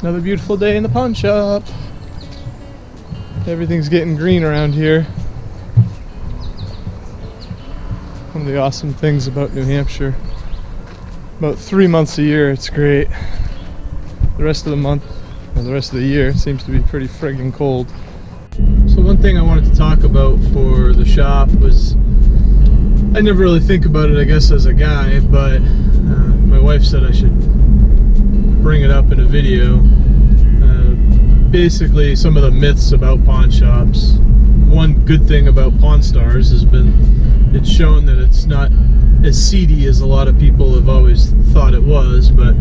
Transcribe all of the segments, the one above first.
Another beautiful day in the pawn shop. Everything's getting green around here. One of the awesome things about New Hampshire. About 3 months a year, it's great. The rest of the month, or the rest of the year, it seems to be pretty friggin' cold. So one thing I wanted to talk about for the shop was, I never really think about it, I guess, as a guy, but my wife said I should bring it up in a video. Basically, some of the myths about pawn shops. One good thing about Pawn Stars has been it's shown that it's not as seedy as a lot of people have always thought it was, but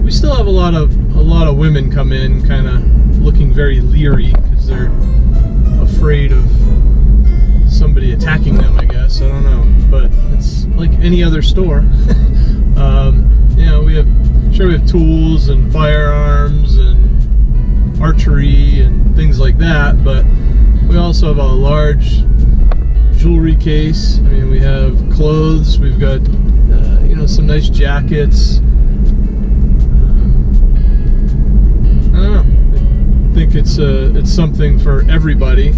we still have a lot of women come in kind of looking very leery because they're afraid of somebody attacking them, I guess. I don't know, but it's like any other store. You know, we have tools and firearms and archery and things like that, but we also have a large jewelry case. I mean, we have clothes, we've got you know, some nice jackets. I don't know, I think it's something for everybody.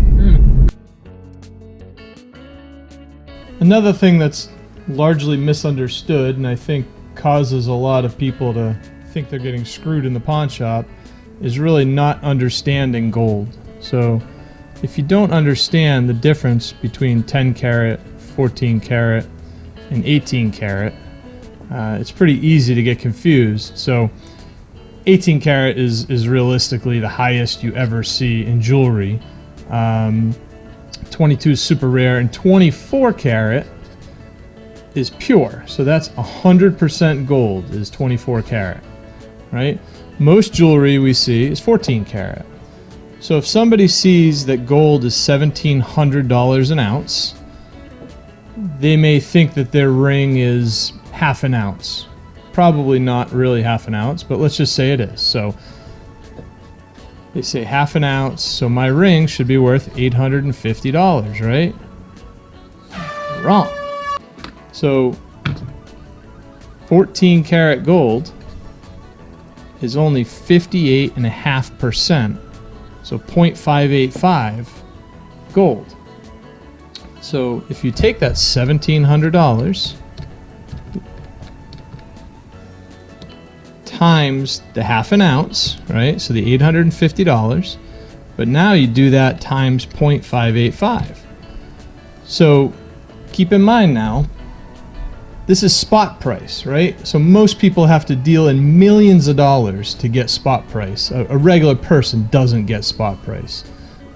Another thing that's largely misunderstood, and I think causes a lot of people to think they're getting screwed in the pawn shop, is really not understanding gold. So if you don't understand the difference between 10 karat, 14 karat, and 18 karat, it's pretty easy to get confused. So 18 karat is realistically the highest you ever see in jewelry. 22 is super rare, and 24 karat is pure. So that's 100% gold is 24 karat, right? Most jewelry we see is 14 karat. So if somebody sees that gold is $1,700 an ounce, they may think that their ring is half an ounce. Probably not really half an ounce, but let's just say it is. So they say half an ounce, so my ring should be worth $850, right? Wrong. So 14 karat gold is only 58.5%, so 0.585 gold. So if you take that $1,700 times the half an ounce, right? So the $850, but now you do that times 0.585. So keep in mind now, this is spot price, right? So most people have to deal in millions of dollars to get spot price. A regular person doesn't get spot price.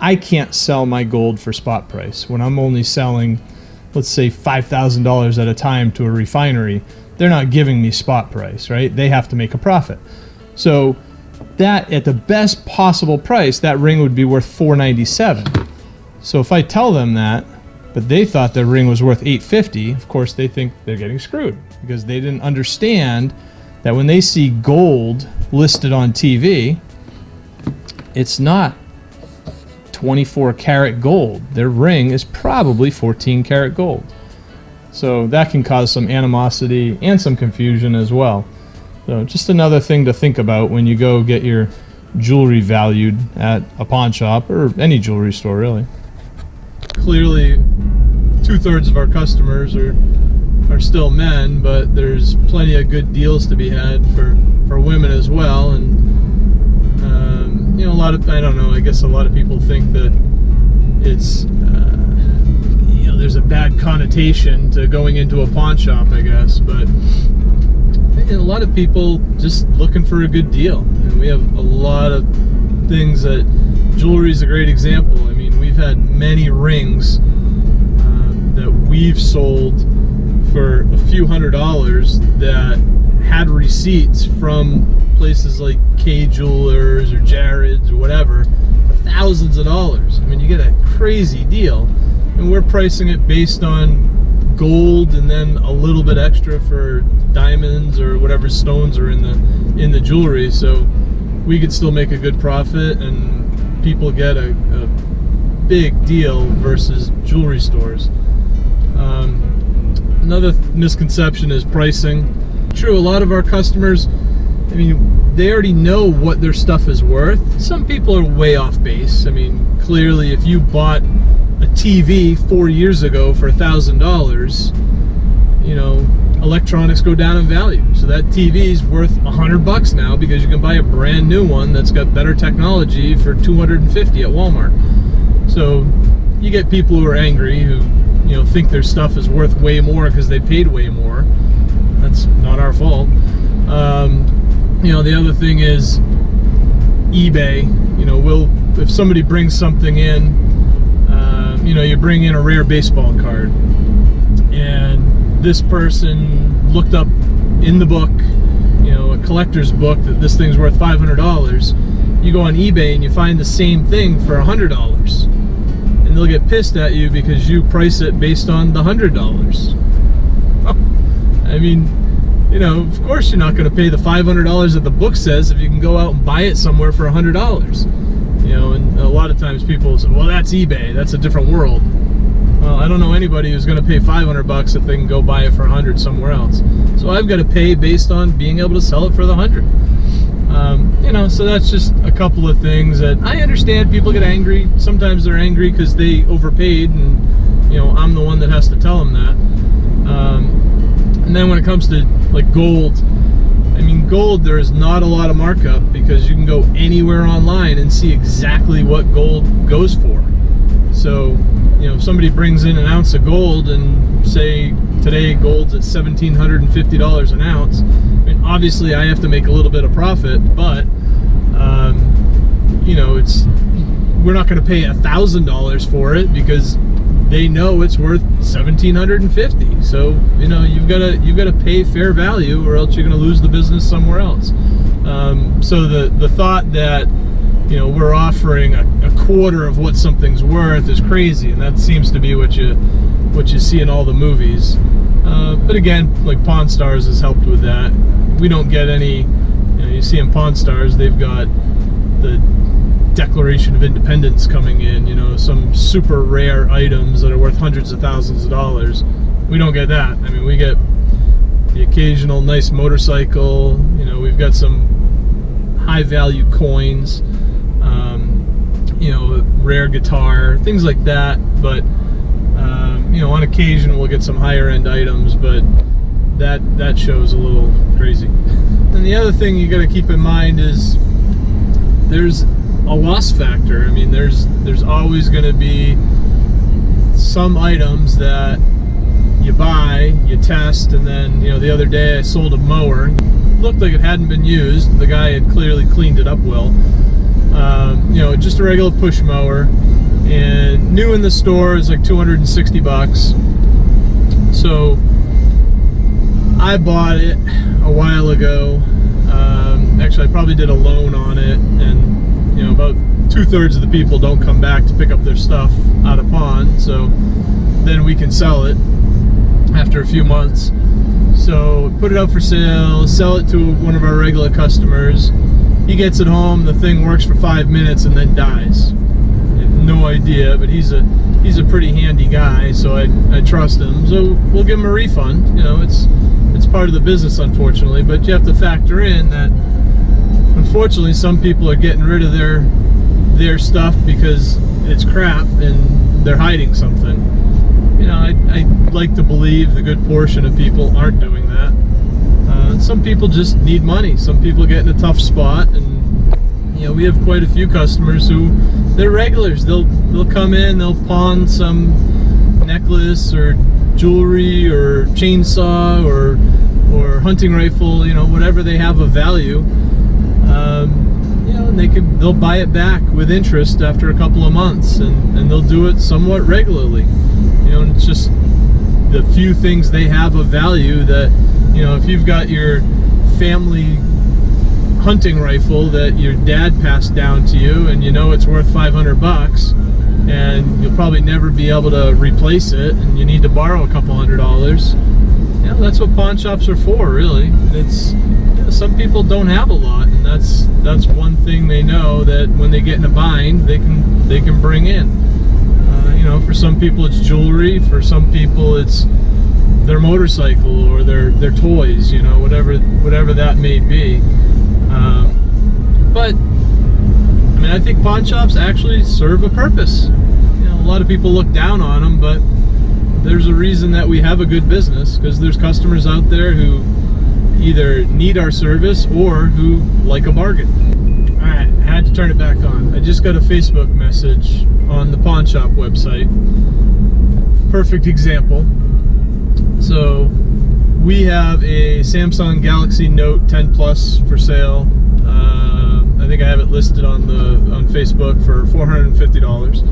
I can't sell my gold for spot price. When I'm only selling, let's say $5,000 at a time to a refinery, they're not giving me spot price, right? They have to make a profit. So that, at the best possible price, that ring would be worth $497. So if I tell them that, but they thought their ring was worth $850, of course they think they're getting screwed because they didn't understand that when they see gold listed on TV, it's not 24 karat gold. Their ring is probably 14 karat gold. So that can cause some animosity and some confusion as well. So just another thing to think about when you go get your jewelry valued at a pawn shop or any jewelry store, really. Clearly, 2/3 of our customers are still men, but there's plenty of good deals to be had for women as well. And you know, I don't know, I guess a lot of people think that it's you know, there's a bad connotation to going into a pawn shop, I guess, but a lot of people just looking for a good deal. And we have a lot of things that jewelry is a great example. I mean, we've had many rings that we've sold for a few $100s that had receipts from places like K Jewelers or Jared's or whatever for thousands of dollars. I mean, you get a crazy deal, and we're pricing it based on gold and then a little bit extra for diamonds or whatever stones are in the jewelry, so we could still make a good profit and people get a big deal versus jewelry stores. Another misconception is pricing. True, a lot of our customers, I mean, they already know what their stuff is worth. Some people are way off base. I mean, clearly if you bought a TV 4 years ago for $1,000, you know, electronics go down in value. So that TV is worth $100 now because you can buy a brand new one that's got better technology for $250 at Walmart. So you get people who are angry, who, you know, think their stuff is worth way more because they paid way more. That's not our fault. You know, the other thing is eBay. You know, if somebody brings something in, you know, you bring in a rare baseball card, and this person looked up in the book, you know, a collector's book, that this thing's worth $500. You go on eBay and you find the same thing for $100, and they'll get pissed at you because you price it based on the $100. I mean, you know, of course you're not going to pay the $500 that the book says if you can go out and buy it somewhere for $100. You know, and a lot of times people say, well, that's eBay, that's a different world. Well, I don't know anybody who's going to pay $500 if they can go buy it for $100 somewhere else. So I've got to pay based on being able to sell it for the $100. You know, so that's just a couple of things that I understand. People get angry. Sometimes they're angry because they overpaid, and, you know, I'm the one that has to tell them that. And then when it comes to like gold, I mean, gold, there is not a lot of markup because you can go anywhere online and see exactly what gold goes for. So, you know, if somebody brings in an ounce of gold and say today gold's at $1,750 an ounce, I mean, obviously I have to make a little bit of profit, but, you know, we're not going to pay $1,000 for it because they know it's worth $1,750. So, you know, you've got to pay fair value, or else you're going to lose the business somewhere else. So the thought that, you know, we're offering a quarter of what something's worth is crazy, and that seems to be what you see in all the movies. But again, like Pawn Stars has helped with that. We don't get any, you know, you see in Pawn Stars, they've got the Declaration of Independence coming in, you know, some super rare items that are worth hundreds of thousands of dollars. We don't get that. I mean, we get the occasional nice motorcycle, you know, we've got some high value coins, you know, rare guitar, things like that. But you know, on occasion we'll get some higher end items, but that shows a little crazy. And the other thing you got to keep in mind is there's a loss factor. I mean, there's always going to be some items that you buy, you test, and then, you know, the other day I sold a mower. It looked like it hadn't been used. The guy had clearly cleaned it up well. You know, just a regular push mower, and new in the store is like $260. So I bought it a while ago. Actually, I probably did a loan on it, and, you know, about 2/3 of the people don't come back to pick up their stuff out of pawn, so then we can sell it after a few months. So put it up for sale, sell it to one of our regular customers. He gets it home, the thing works for 5 minutes and then dies. I have no idea, but he's a pretty handy guy, so I trust him. So we'll give him a refund. You know, it's part of the business, unfortunately, but you have to factor in that unfortunately some people are getting rid of their stuff because it's crap and they're hiding something. You know, I like to believe the good portion of people aren't doing that. Some people just need money. Some people get in a tough spot, and, you know, we have quite a few customers who, they're regulars. They'll come in, they'll pawn some necklace or jewelry or chainsaw or hunting rifle, you know, whatever they have of value. You know, and they'll buy it back with interest after a couple of months, and they'll do it somewhat regularly. You know, and it's just the few things they have of value that, you know, if you've got your family hunting rifle that your dad passed down to you, and you know it's worth $500, and you'll probably never be able to replace it, and you need to borrow a couple $100, you know, that's what pawn shops are for, really. It's, you know, some people don't have a lot, and that's one thing they know, that when they get in a bind, they can bring in. You know, for some people it's jewelry, for some people it's their motorcycle or their toys, you know, whatever that may be. I think pawn shops actually serve a purpose. You know, a lot of people look down on them, but there's a reason that we have a good business, because there's customers out there who either need our service or who like a bargain. All right, I had to turn it back on. I just got a Facebook message on the pawn shop website. Perfect example. So we have a Samsung Galaxy Note 10 Plus for sale. I think I have it listed on Facebook for $450.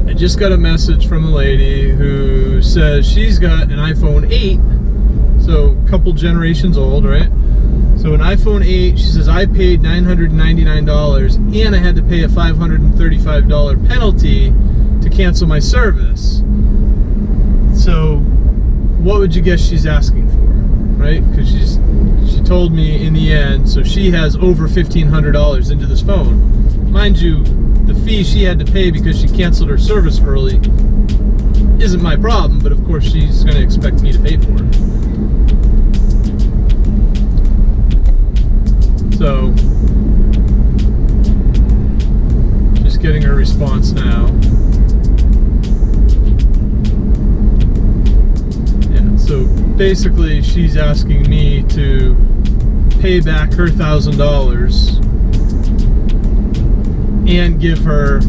I just got a message from a lady who says she's got an iPhone 8, so a couple generations old, right? So an iPhone 8, she says, I paid $999 and I had to pay a $535 penalty to cancel my service. So what would you guess she's asking for, right? Because she told me in the end, so she has over $1,500 into this phone. Mind you, the fee she had to pay because she canceled her service early isn't my problem, but of course she's going to expect me to pay for it. So, just getting her response now. Yeah, so basically she's asking me to pay back her $1,000 and give her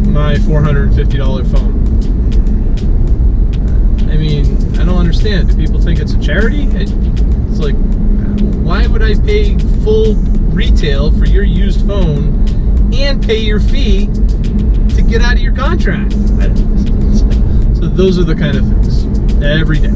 my $450 phone. I mean, I don't understand. Do people think it's a charity? It's like, why would I pay full retail for your used phone and pay your fee to get out of your contract? So those are the kind of things every day.